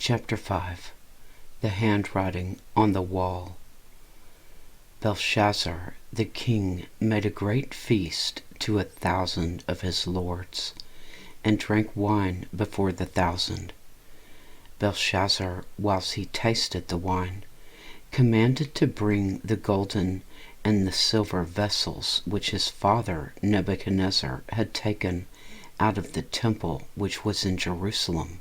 Chapter 5. The Handwriting on the Wall. Belshazzar the king made a great feast to 1,000 of his lords, and drank wine before the 1,000. Belshazzar, whilst he tasted the wine, commanded to bring the golden and the silver vessels which his father Nebuchadnezzar had taken out of the temple which was in Jerusalem,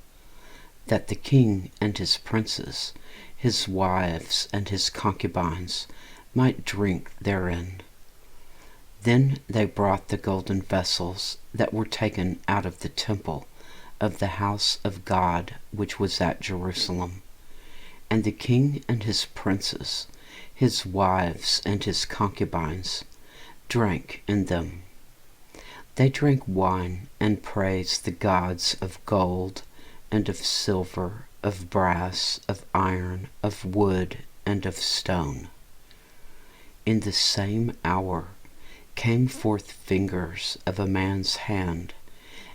that the king and his princes, his wives and his concubines, might drink therein. Then they brought the golden vessels that were taken out of the temple of the house of God which was at Jerusalem, and the king and his princes, his wives and his concubines, drank in them. They drank wine and praised the gods of gold and of silver, of brass, of iron, of wood, and of stone. In the same hour came forth fingers of a man's hand,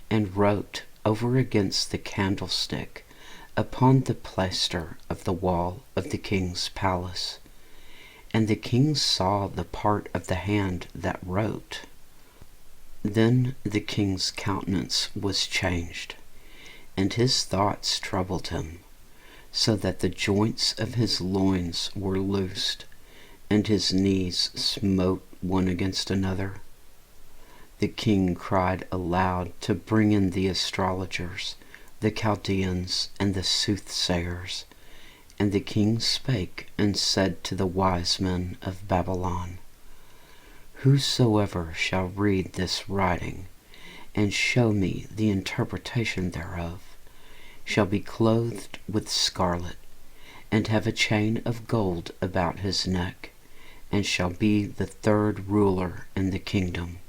and wrote over against the candlestick upon the plaster of the wall of the king's palace. And the king saw the part of the hand that wrote. Then the king's countenance was changed, and his thoughts troubled him, so that the joints of his loins were loosed, and his knees smote one against another. The king cried aloud to bring in the astrologers, the Chaldeans, and the soothsayers. And the king spake and said to the wise men of Babylon, Whosoever shall read this writing, and show me the interpretation thereof, shall be clothed with scarlet, and have a chain of gold about his neck, and shall be the third ruler in the kingdom.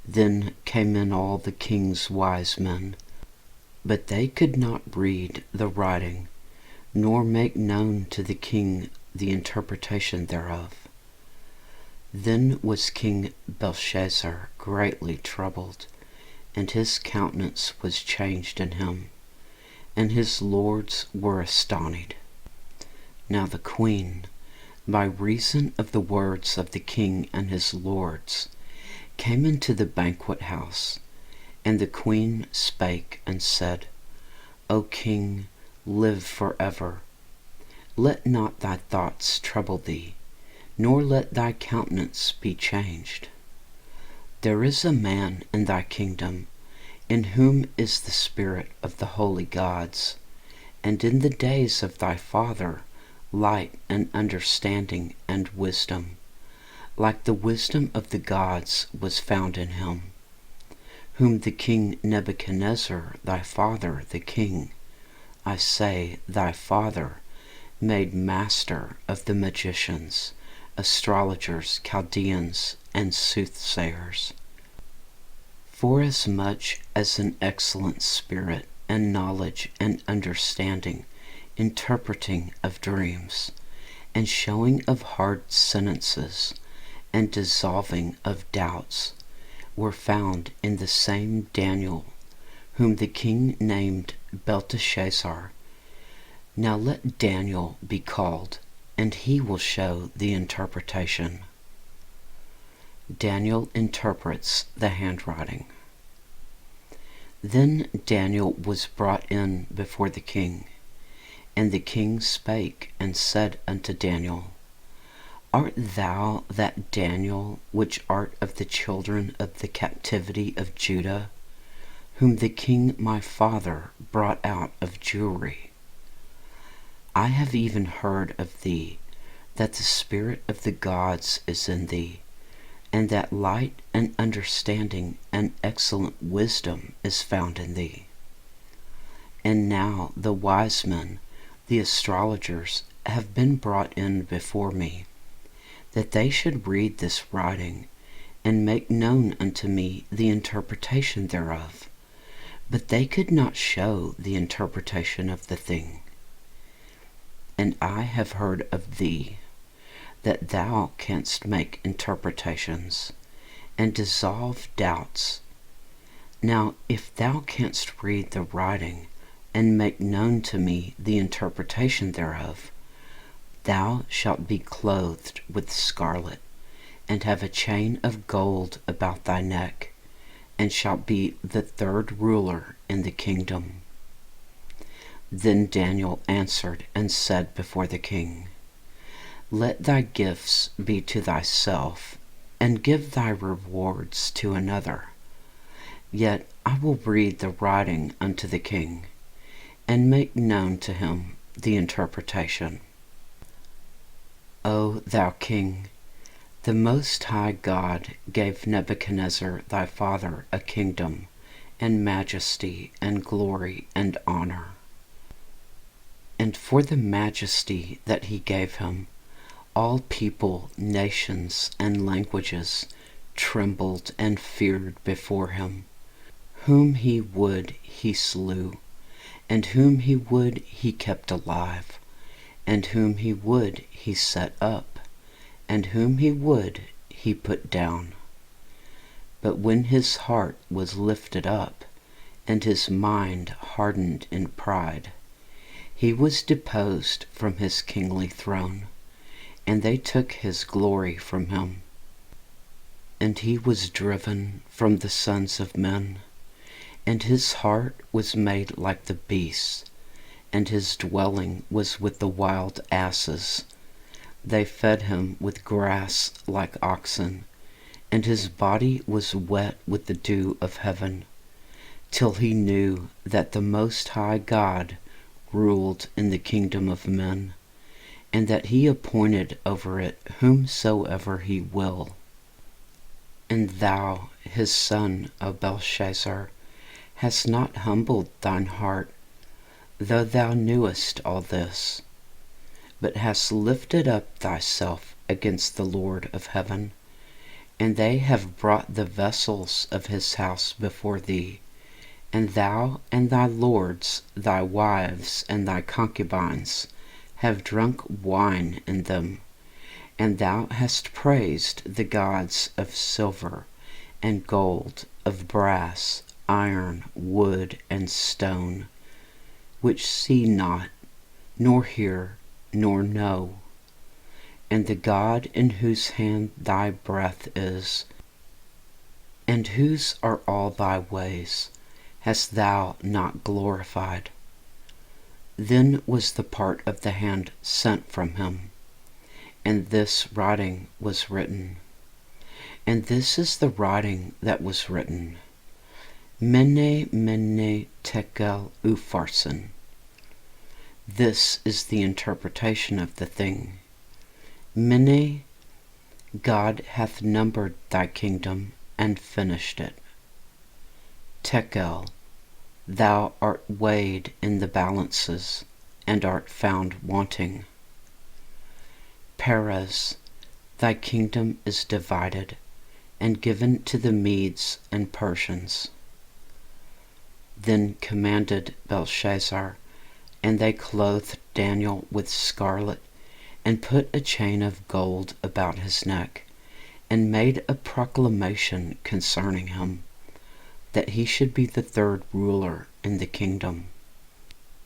Then came in all the king's wise men, but they could not read the writing, nor make known to the king the interpretation thereof. Then was King Belshazzar greatly troubled, and his countenance was changed in him, and his lords were astonished. Now the queen, by reason of the words of the king and his lords, came into the banquet house, and the queen spake and said, O king, live forever. Let not thy thoughts trouble thee, nor let thy countenance be changed. There is a man in thy kingdom, in whom is the spirit of the holy gods, and in the days of thy father light and understanding and wisdom, like the wisdom of the gods was found in him, whom the king Nebuchadnezzar thy father the king, I say thy father, made master of the magicians, astrologers, Chaldeans, and soothsayers. Forasmuch as an excellent spirit and knowledge and understanding, interpreting of dreams, and showing of hard sentences, and dissolving of doubts, were found in the same Daniel, whom the king named Belteshazzar. Now let Daniel be called, and he will show the interpretation. Daniel interprets the handwriting. Then Daniel was brought in before the king, and the king spake and said unto Daniel, Art thou that Daniel which art of the children of the captivity of Judah, whom the king my father brought out of Jewry? I have even heard of thee, that the spirit of the gods is in thee, and that light and understanding and excellent wisdom is found in thee. And now the wise men, the astrologers, have been brought in before me, that they should read this writing, and make known unto me the interpretation thereof, but they could not show the interpretation of the thing. And I have heard of thee, that thou canst make interpretations, and dissolve doubts. Now if thou canst read the writing, and make known to me the interpretation thereof. Thou shalt be clothed with scarlet, and have a chain of gold about thy neck, and shalt be the third ruler in the kingdom. Then Daniel answered and said before the king, Let thy gifts be to thyself, and give thy rewards to another. Yet I will read the writing unto the king, and make known to him the interpretation. O thou king, the Most High God gave Nebuchadnezzar thy father a kingdom, and majesty, and glory, and honor. And for the majesty that he gave him, all people, nations, and languages trembled and feared before him. Whom he would he slew, and whom he would he kept alive, and whom he would he set up, and whom he would he put down. But when his heart was lifted up, and his mind hardened in pride, he was deposed from his kingly throne, and they took his glory from him. And he was driven from the sons of men, and his heart was made like the beasts, and his dwelling was with the wild asses. They fed him with grass like oxen, and his body was wet with the dew of heaven, till he knew that the Most High God ruled in the kingdom of men, and that he appointed over it whomsoever he will. And thou, his son, O Belshazzar, hast not humbled thine heart, though thou knewest all this, but hast lifted up thyself against the Lord of heaven, and they have brought the vessels of his house before thee, and thou and thy lords, thy wives, and thy concubines have drunk wine in them, and thou hast praised the gods of silver and gold, of brass, iron, wood, and stone, which see not, nor hear, nor know. And the God in whose hand thy breath is, and whose are all thy ways, hast thou not glorified. Then was the part of the hand sent from him, and this writing was written. And this is the writing that was written: Mene, Mene, Tekel, Upharsin. This is the interpretation of the thing. Mene, God hath numbered thy kingdom and finished it. Tekel, thou art weighed in the balances, and art found wanting. Peres, thy kingdom is divided, and given to the Medes and Persians. Then commanded Belshazzar, and they clothed Daniel with scarlet, and put a chain of gold about his neck, and made a proclamation concerning him, that he should be the third ruler in the kingdom.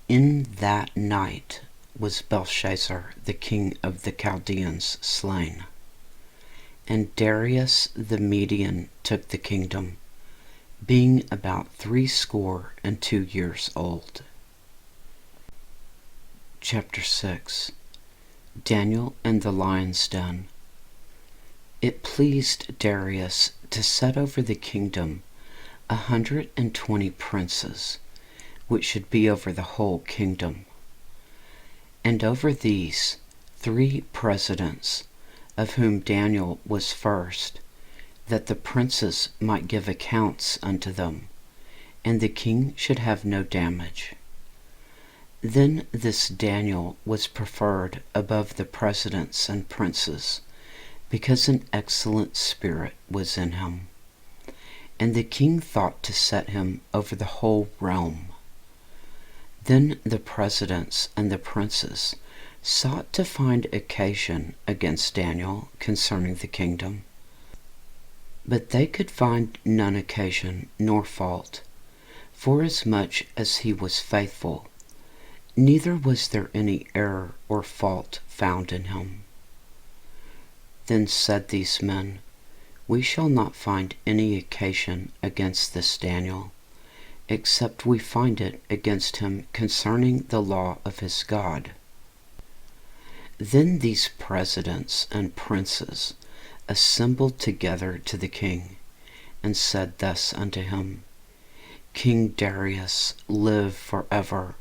In that night was Belshazzar the king of the Chaldeans slain, and Darius the Median took the kingdom, being about 62 years old. Chapter 6. Daniel and the Lion's Den. It pleased Darius to set over the kingdom 120 princes, which should be over the whole kingdom. And over these 3 presidents, of whom Daniel was first, that the princes might give accounts unto them, and the king should have no damage. Then this Daniel was preferred above the presidents and princes, because an excellent spirit was in him. And the king thought to set him over the whole realm. Then the presidents and the princes sought to find occasion against Daniel concerning the kingdom. But they could find none occasion nor fault, forasmuch as he was faithful, neither was there any error or fault found in him. Then said these men, We shall not find any occasion against this Daniel, except we find it against him concerning the law of his God. Then these presidents and princes assembled together to the king, and said thus unto him, King Darius, live forever.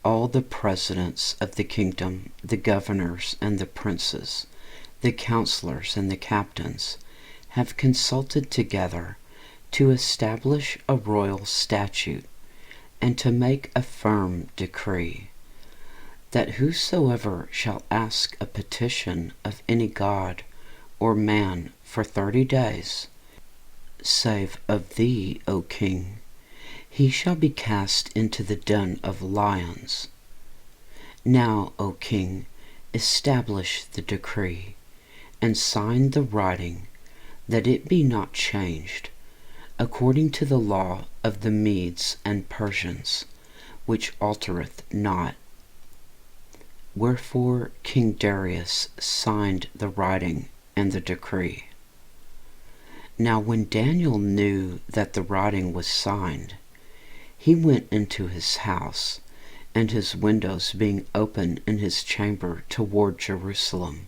All the presidents of the kingdom, the governors and the princes, the counselors and the captains, have consulted together to establish a royal statute, and to make a firm decree, that whosoever shall ask a petition of any god or man for 30 days, save of thee, O king, he shall be cast into the den of lions. Now, O king, establish the decree, and sign the writing, that it be not changed, according to the law of the Medes and Persians, which altereth not. Wherefore King Darius signed the writing and the decree. Now when Daniel knew that the writing was signed, he went into his house, and his windows being open in his chamber toward Jerusalem,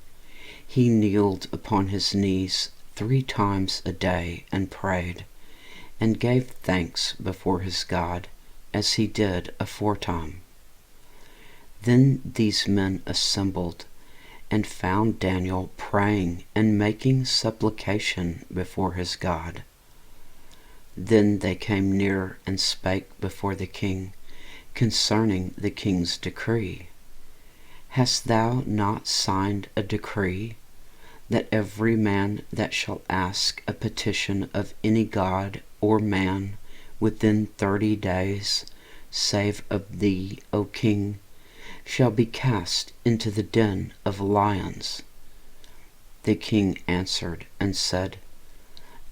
he kneeled upon his knees 3 times a day and prayed, and gave thanks before his God, as he did aforetime. Then these men assembled, and found Daniel praying and making supplication before his God. Then they came near and spake before the king concerning the king's decree. Hast thou not signed a decree, that every man that shall ask a petition of any god or man within 30 days, save of thee, O king, shall be cast into the den of lions? The king answered and said,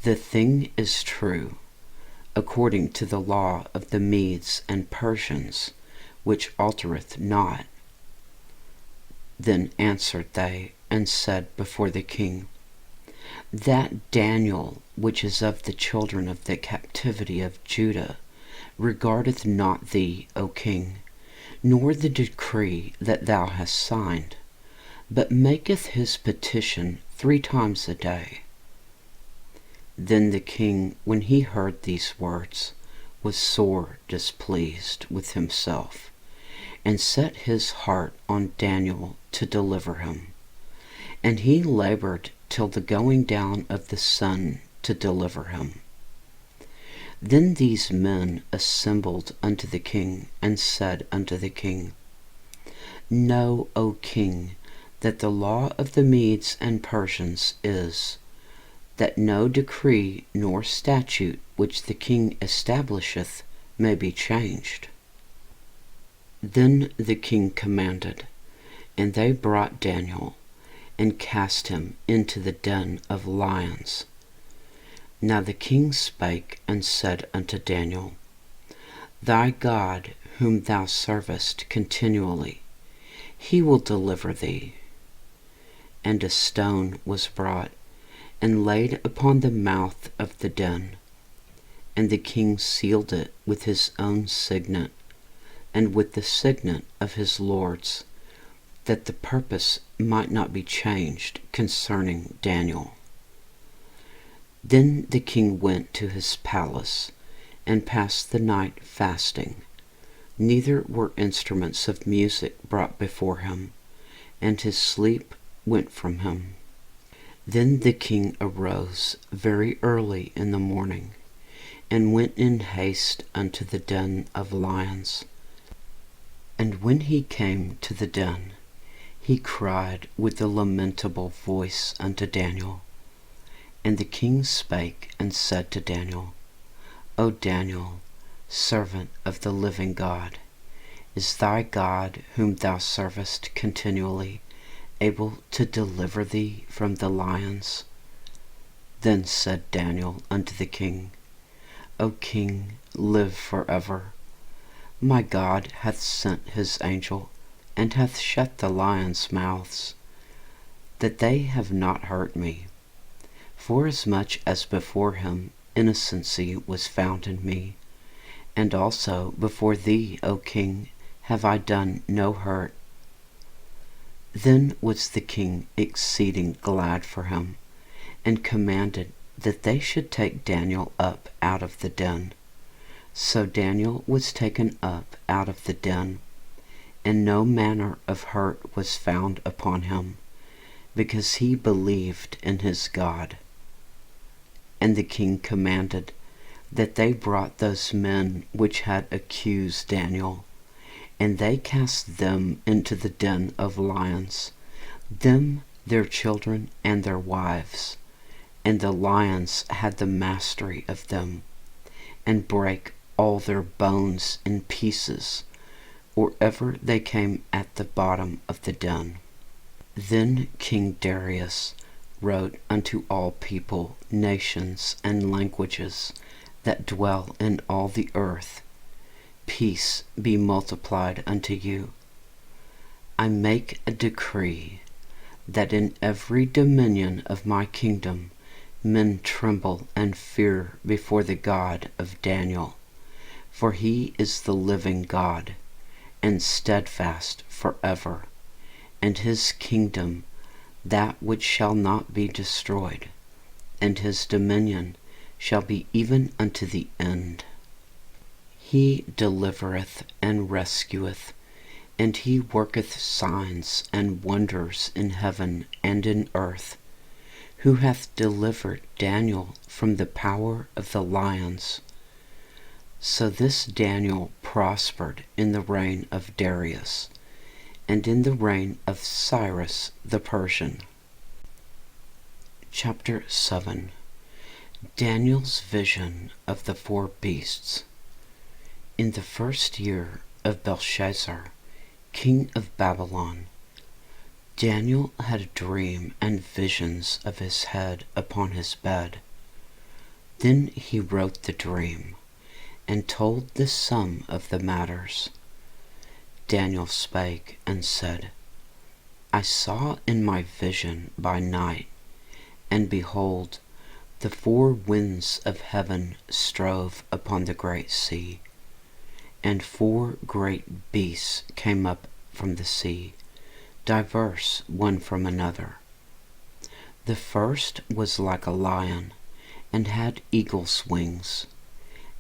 The thing is true, according to the law of the Medes and Persians, which altereth not. Then answered they and said before the king, That Daniel, which is of the children of the captivity of Judah, regardeth not thee, O king, nor the decree that thou hast signed, but maketh his petition 3 times a day. Then the king, when he heard these words, was sore displeased with himself, and set his heart on Daniel to deliver him. And he labored till the going down of the sun to deliver him. Then these men assembled unto the king, and said unto the king, Know, O king, that the law of the Medes and Persians is, that no decree nor statute which the king establisheth may be changed. Then the king commanded, and they brought Daniel, and cast him into the den of lions. Now the king spake and said unto Daniel, Thy God, whom thou servest continually, he will deliver thee. And a stone was brought, and laid upon the mouth of the den, and the king sealed it with his own signet, and with the signet of his lords, that the purpose might not be changed concerning Daniel. Then the king went to his palace, and passed the night fasting. Neither were instruments of music brought before him, and his sleep went from him. Then the king arose very early in the morning, and went in haste unto the den of lions. And when he came to the den, he cried with a lamentable voice unto Daniel. And the king spake and said to Daniel, O Daniel, servant of the living God, is thy God, whom thou servest continually, able to deliver thee from the lions? Then said Daniel unto the king, O King, live forever. My God hath sent his angel, and hath shut the lions' mouths, that they have not hurt me. Forasmuch as before him innocency was found in me, and also before thee, O King, have I done no hurt. Then was the king exceeding glad for him, and commanded that they should take Daniel up out of the den. So Daniel was taken up out of the den, and no manner of hurt was found upon him, because he believed in his God. And the king commanded that they brought those men which had accused Daniel, and they cast them into the den of lions, them, their children, and their wives. And the lions had the mastery of them, and brake all their bones in pieces, or ever they came at the bottom of the den. Then King Darius wrote unto all people, nations, and languages that dwell in all the earth, Peace be multiplied unto you. I make a decree that in every dominion of my kingdom men tremble and fear before the God of Daniel, for he is the living God, and steadfast forever, and his kingdom that which shall not be destroyed, and his dominion shall be even unto the end. He delivereth and rescueth, and he worketh signs and wonders in heaven and in earth, who hath delivered Daniel from the power of the lions. So this Daniel prospered in the reign of Darius, and in the reign of Cyrus the Persian. Chapter 7. Daniel's vision of the four beasts. In the first year of Belshazzar, king of Babylon, Daniel had a dream and visions of his head upon his bed. Then he wrote the dream, and told the sum of the matters. Daniel spake and said, I saw in my vision by night, and behold, the four winds of heaven strove upon the great sea, and four great beasts came up from the sea, diverse one from another. The first was like a lion, and had eagle's wings,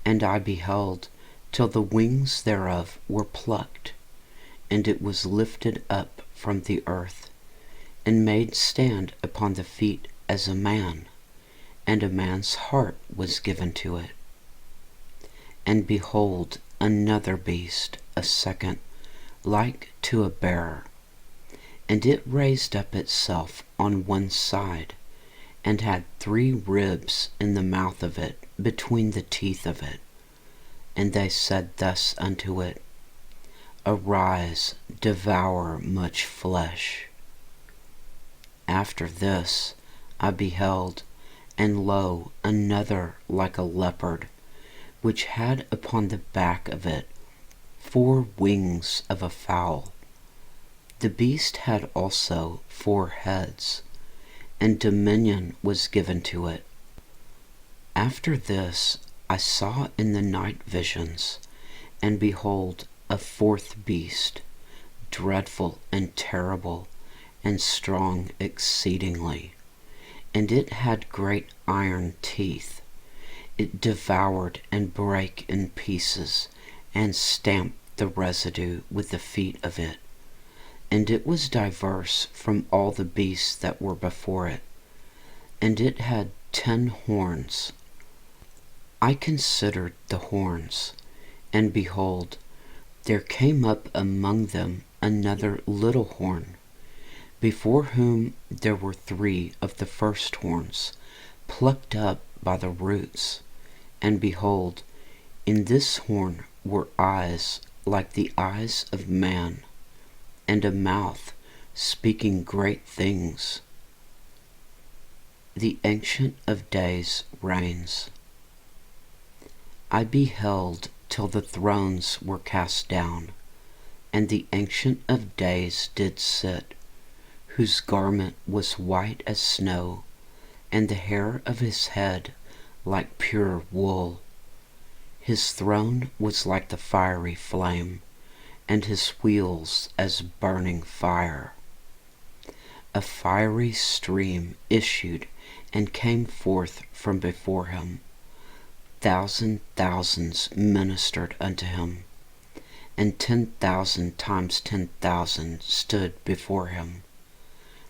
and I beheld till the wings thereof were plucked, and it was lifted up from the earth, and made stand upon the feet as a man, and a man's heart was given to it. And behold, another beast, a second, like to a bear, and it raised up itself on one side, and had 3 ribs in the mouth of it, between the teeth of it. And they said thus unto it, Arise, devour much flesh. After this I beheld, and lo, another like a leopard, which had upon the back of it 4 wings of a fowl. The beast had also 4 heads, and dominion was given to it. After this I saw in the night visions, and behold, a 4th beast, dreadful and terrible, and strong exceedingly, and it had great iron teeth. It devoured and brake in pieces, and stamped the residue with the feet of it. And it was diverse from all the beasts that were before it, and it had 10 horns. I considered the horns, and behold, there came up among them another little horn, before whom there were 3 of the first horns, plucked up by the roots. And behold, in this horn were eyes like the eyes of man, and a mouth speaking great things. The Ancient of Days reigns. I beheld till the thrones were cast down, and the Ancient of Days did sit, whose garment was white as snow, and the hair of his head like pure wool. His throne was like the fiery flame, and his wheels as burning fire. A fiery stream issued and came forth from before him. Thousands ministered unto him, and 10,000 times 10,000 stood before him.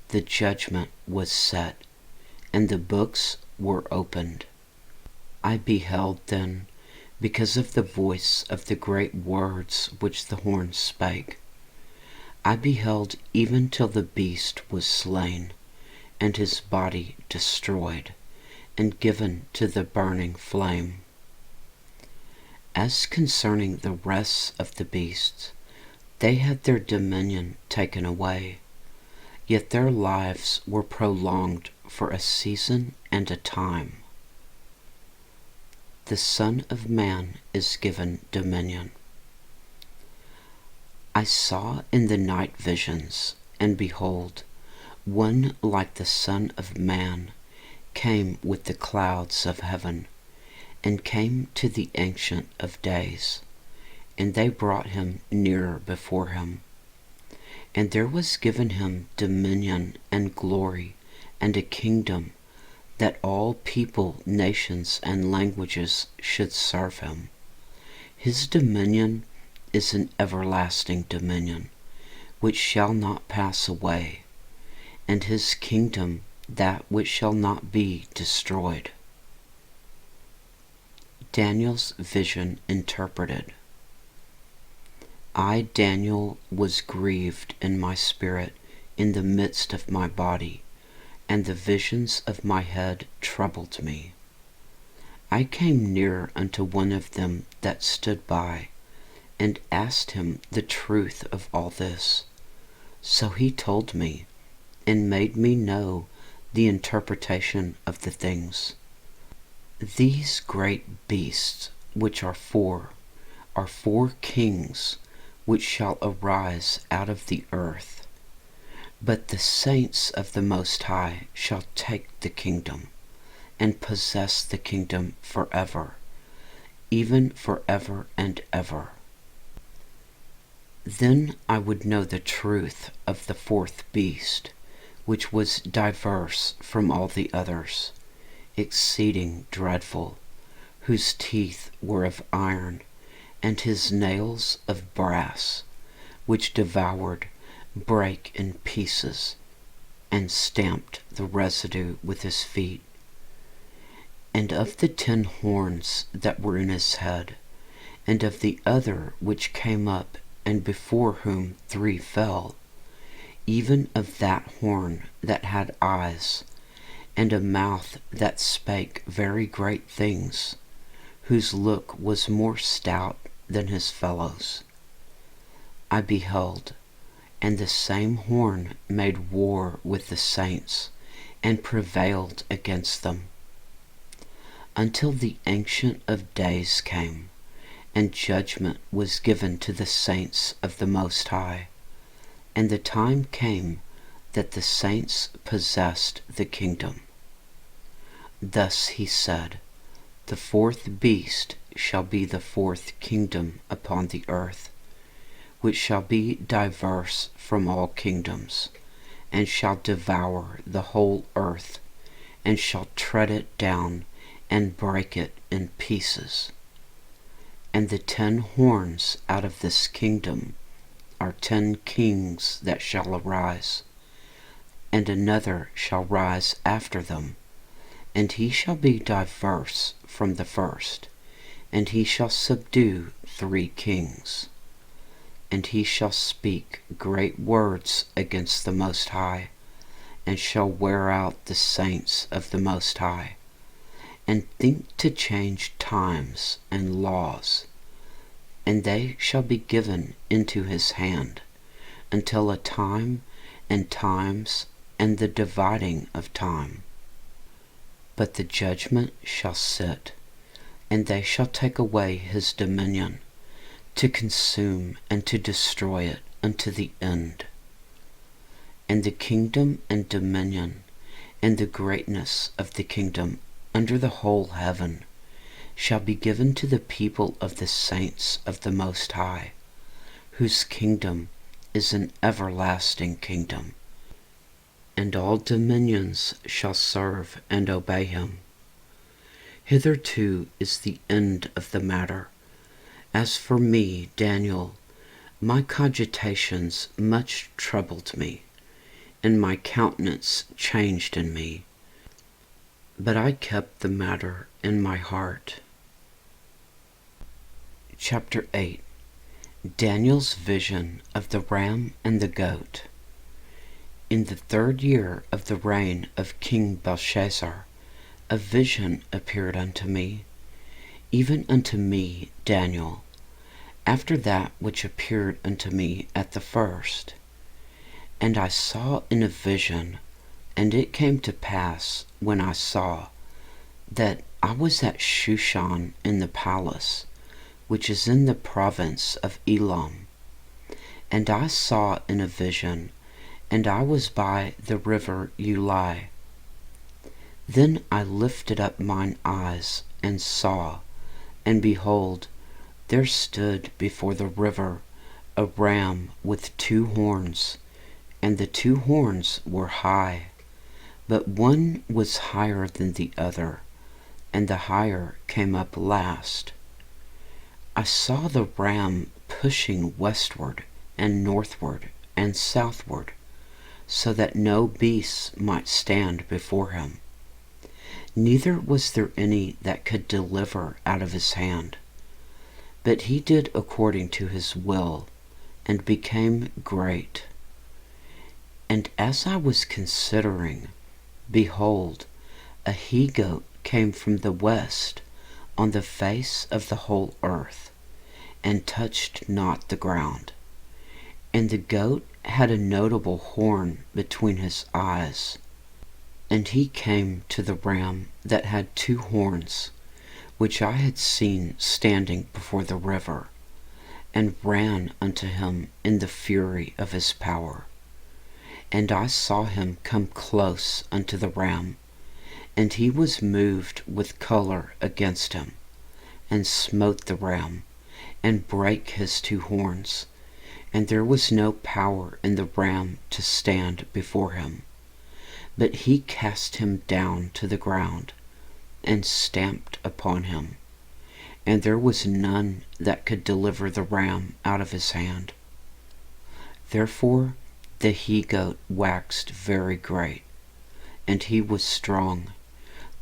The judgment was set, and the books were opened. I beheld then, because of the voice of the great words which the horn spake. I beheld even till the beast was slain, and his body destroyed, and given to the burning flame. As concerning the rest of the beasts, they had their dominion taken away, yet their lives were prolonged for a season and a time. The Son of Man is given dominion. I saw in the night visions, and behold, one like the Son of Man came with the clouds of heaven, and came to the Ancient of Days, and they brought him nearer before him. And there was given him dominion and glory and a kingdom, that all people, nations, and languages should serve him. His dominion is an everlasting dominion, which shall not pass away, and his kingdom that which shall not be destroyed. Daniel's vision interpreted. I, Daniel, was grieved in my spirit in the midst of my body, and the visions of my head troubled me. I came near unto one of them that stood by, and asked him the truth of all this. So he told me, and made me know the interpretation of the things. These great beasts, which are four kings, which shall arise out of the earth. But the saints of the Most High shall take the kingdom, and possess the kingdom forever, even forever and ever. Then I would know the truth of the fourth beast, which was diverse from all the others, exceeding dreadful, whose teeth were of iron, and his nails of brass, which devoured, brake in pieces, and stamped the residue with his feet. And of the 10 horns that were in his head, and of the other which came up, and before whom 3 fell, even of that horn that had eyes, and a mouth that spake very great things, whose look was more stout than his fellows. I beheld, and the same horn made war with the saints, and prevailed against them, until the Ancient of Days came, and judgment was given to the saints of the Most High. And the time came that the saints possessed the kingdom. Thus he said, the fourth beast shall be the 4th kingdom upon the earth, which shall be diverse from all kingdoms, and shall devour the whole earth, and shall tread it down, and break it in pieces. And the 10 horns out of this kingdom are 10 kings that shall arise, and another shall rise after them, and he shall be diverse from the first, and he shall subdue 3 kings. And he shall speak great words against the Most High, and shall wear out the saints of the Most High, and think to change times and laws, and they shall be given into his hand, until a time and times and the dividing of time. But the judgment shall sit, and they shall take away his dominion, to consume and to destroy it unto the end. And the kingdom and dominion and the greatness of the kingdom under the whole heaven shall be given to the people of the saints of the Most High, whose kingdom is an everlasting kingdom, and all dominions shall serve and obey him. Hitherto is the end of the matter. As for me, Daniel, my cogitations much troubled me, and my countenance changed in me. But I kept the matter in my heart. Chapter 8. Daniel's vision of the ram and the goat. In the 3rd year of the reign of King Belshazzar, a vision appeared unto me, even unto me, Daniel, after that which appeared unto me at the first. And I saw in a vision, and it came to pass, when I saw, that I was at Shushan in the palace, which is in the province of Elam. And I saw in a vision, and I was by the river Ulai. Then I lifted up mine eyes, and saw, and behold, there stood before the river a ram with 2 horns, and the 2 horns were high, but one was higher than the other, and the higher came up last. I saw the ram pushing westward and northward and southward, so that no beast might stand before him. Neither was there any that could deliver out of his hand. But he did according to his will, and became great. And as I was considering, behold, a he-goat came from the west on the face of the whole earth, and touched not the ground. And the goat had a notable horn between his eyes. And he came to the ram that had 2 horns, which I had seen standing before the river, and ran unto him in the fury of his power. And I saw him come close unto the ram, and he was moved with choler against him, and smote the ram, and brake his 2 horns, and there was no power in the ram to stand before him. But he cast him down to the ground, and stamped upon him, and there was none that could deliver the ram out of his hand. Therefore the he-goat waxed very great, and he was strong.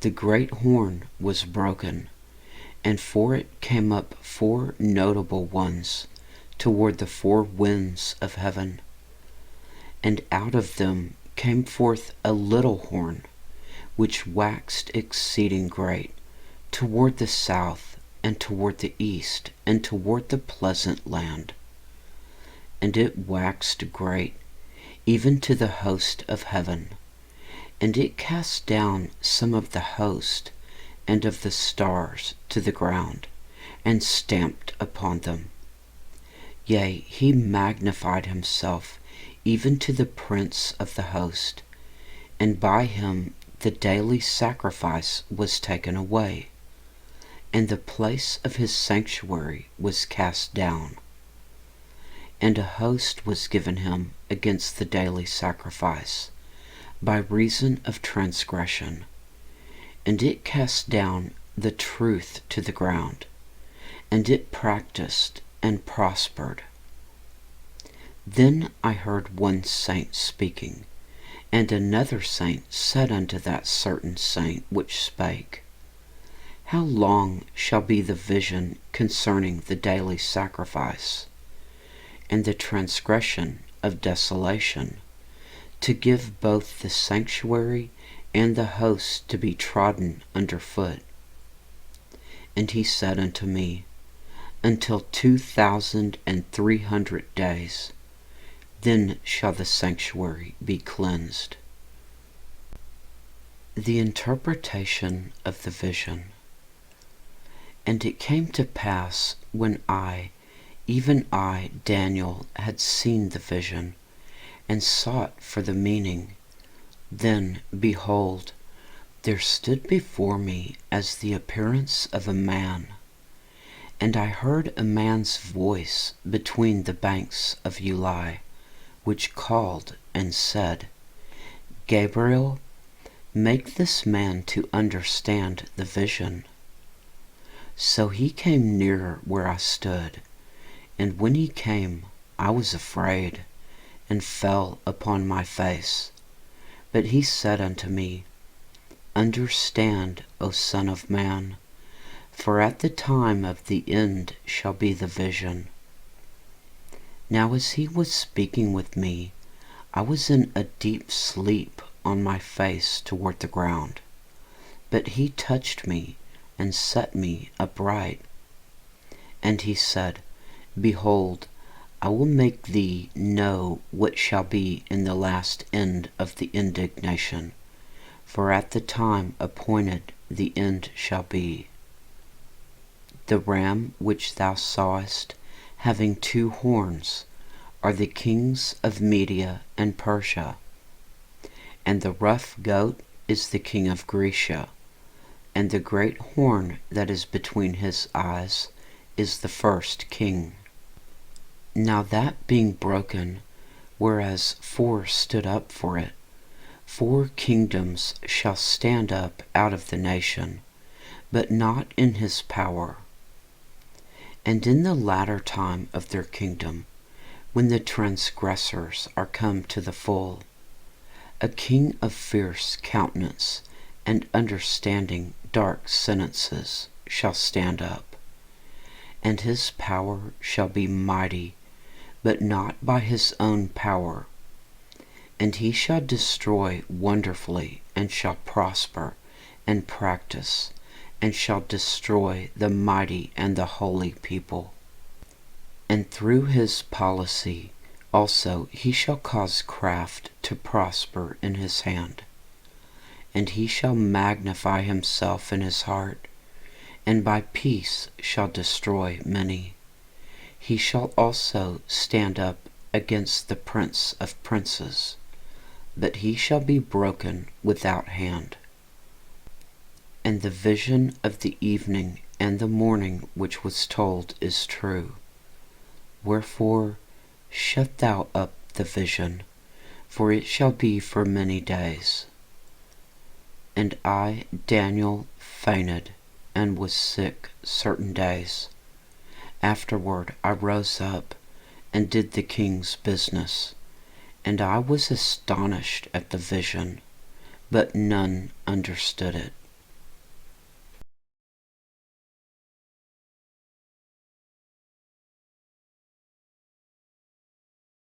The great horn was broken, and for it came up 4 notable ones toward the 4 winds of heaven. And out of them came forth a little horn, which waxed exceeding great, toward the south, and toward the east, and toward the pleasant land. And it waxed great, even to the host of heaven. And it cast down some of the host and of the stars to the ground, and stamped upon them. Yea, he magnified himself even to the prince of the host, and by him the daily sacrifice was taken away, and the place of his sanctuary was cast down. And a host was given him against the daily sacrifice, by reason of transgression, and it cast down the truth to the ground, and it practiced and prospered. Then I heard one saint speaking, and another saint said unto that certain saint which spake, How long shall be the vision concerning the daily sacrifice, and the transgression of desolation, to give both the sanctuary and the host to be trodden under foot? And he said unto me, Until 2,300 days, then shall the sanctuary be cleansed. The interpretation of the vision. And it came to pass, when I, even I, Daniel, had seen the vision, and sought for the meaning, then, behold, there stood before me as the appearance of a man. And I heard a man's voice between the banks of Ulai, which called and said, Gabriel, make this man to understand the vision. So he came near where I stood, and when he came, I was afraid, and fell upon my face. But he said unto me, Understand, O Son of Man, for at the time of the end shall be the vision. Now as he was speaking with me, I was in a deep sleep on my face toward the ground. But he touched me, and set me upright. And he said, Behold, I will make thee know what shall be in the last end of the indignation, for at the time appointed the end shall be. The ram which thou sawest, having 2 horns, are the kings of Media and Persia, and the rough goat is the king of Grecia, and the great horn that is between his eyes is the first king. Now that being broken, whereas 4 stood up for it, 4 kingdoms shall stand up out of the nation, but not in his power. And in the latter time of their kingdom, when the transgressors are come to the full, a king of fierce countenance and understanding dark sentences shall stand up. And his power shall be mighty, but not by his own power. And he shall destroy wonderfully, and shall prosper, and practice, and shall destroy the mighty and the holy people. And through his policy also he shall cause craft to prosper in his hand. And he shall magnify himself in his heart, and by peace shall destroy many. He shall also stand up against the prince of princes, but he shall be broken without hand. And the vision of the evening and the morning which was told is true. Wherefore shut thou up the vision, for it shall be for many days. And I, Daniel, fainted, and was sick certain days. Afterward I rose up, and did the king's business. And I was astonished at the vision, but none understood it.